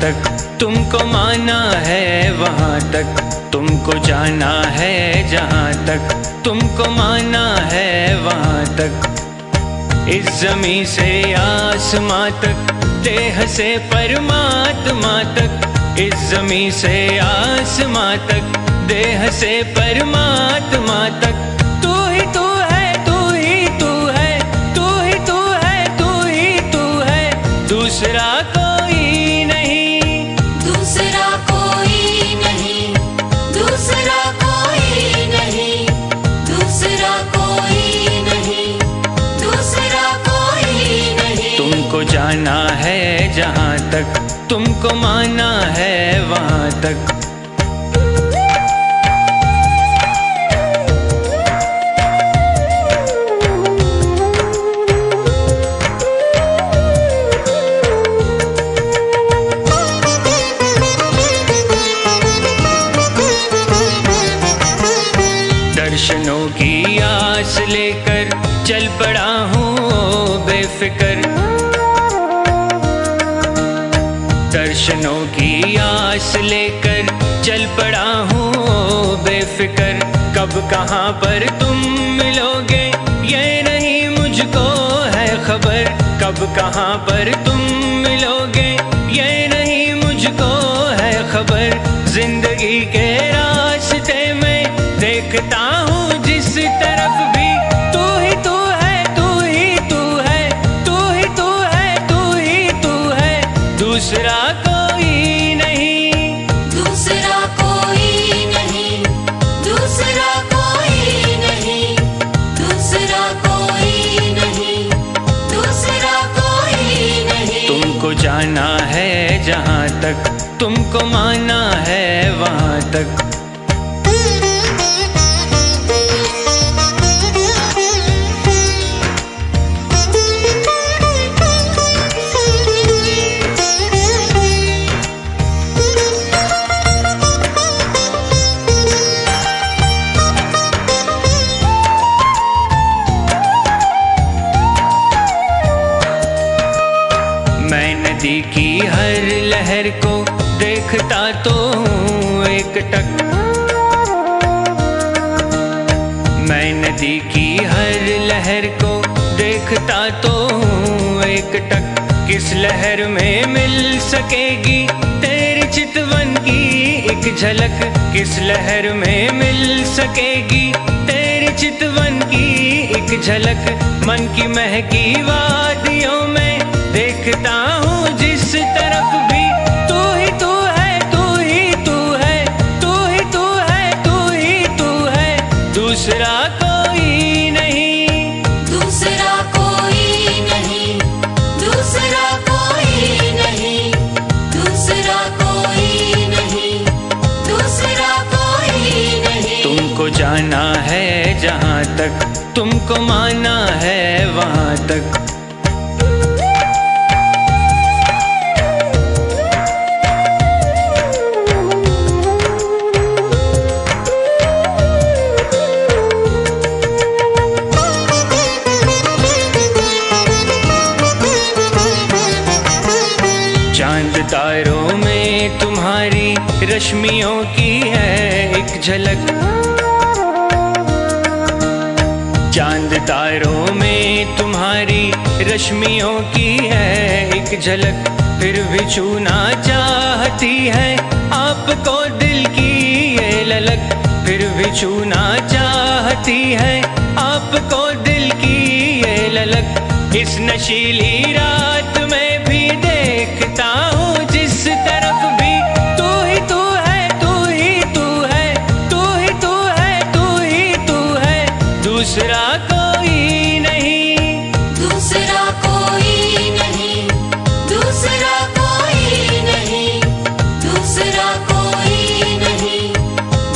तक तुमको माना है वहाँ तक, तुमको जाना है जहाँ तक तुमको माना है वहाँ तक। इस ज़मीं से आसमां तक, देह से परमात्मा तक, इस ज़मीं से आसमां तक, देह से परमात्मा तक। तू ही तू है, तू ही तू है, तू ही तू है, तू ही तू है, दूसरा कोई नहीं, दूसरा कोई नहीं, दूसरा कोई नहीं, दूसरा कोई नहीं, दूसरा कोई नहीं। तुमको जाना है जहाँ तक तुमको माना है वहाँ तक। दर्शनों की आस लेकर चल पड़ा हूँ बेफिक्र, दर्शनों की आस लेकर चल पड़ा हूँ बेफिक्र। कब कहाँ पर तुम मिलोगे ये नहीं मुझको है खबर, कब कहाँ पर तुम मिलोगे ये नहीं मुझको है खबर। जिंदगी के रास्ते में देखता हूँ जिस तरफ भी, तू ही तू है, तू ही तू है, तू ही तू है, तू ही तू है, दूसरा कोई नहीं, दूसरा कोई नहीं, दूसरा कोई नहीं, दूसरा कोई नहीं, दूसरा कोई नहीं। तुमको जाना है जहाँ तक तुमको माना है वहाँ तक। मैं नदी की हर लहर को देखता तो हूँ एक टक, मैं नदी की हर लहर को देखता तो हूँ एक टक। किस लहर में मिल सकेगी तेरी चितवन की एक झलक, किस लहर में मिल सकेगी तेरी चितवन की एक झलक। मन की महकी वादियों में देखता हूँ जिस तरफ भी, तू ही तू है, तू ही तू है, तू ही तू है, तू ही तू है, दूसरा कोई नहीं, दूसरा कोई नहीं, दूसरा कोई नहीं, दूसरा कोई नहीं, दूसरा कोई नहीं। तुमको जाना है जहाँ तक तुमको माना है वहाँ तक। चांद तारों में तुम्हारी रश्मियों की है एक झलक, चांद तारों में तुम्हारी रश्मियों की है एक झलक। फिर भी छूना चाहती है आपको दिल की ये ललक, फिर भी छूना चाहती है आपको दिल की ये ललक। इस नशीली रात में भी देखता हूँ जिस तरफ भी, तू ही तू है, तू ही तू है, तू ही तू है, तू ही तू है, दूसरा कोई नहीं, दूसरा कोई नहीं, दूसरा कोई नहीं, दूसरा कोई नहीं,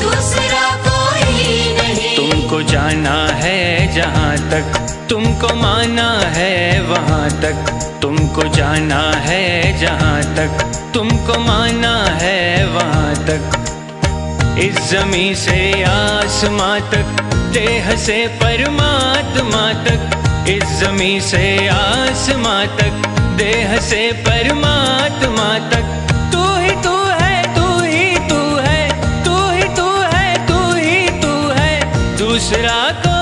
दूसरा कोई नहीं। तुमको जाना है जहाँ तक तुमको माना है वहाँ तक, तुमको जाना है जहाँ तक तुमको माना है वहाँ तक। इस ज़मीं से आसमां तक, देह से परमात्मा तक, इस ज़मीं से आसमां तक, देह से परमात्मा तक, तू दूसरा कोई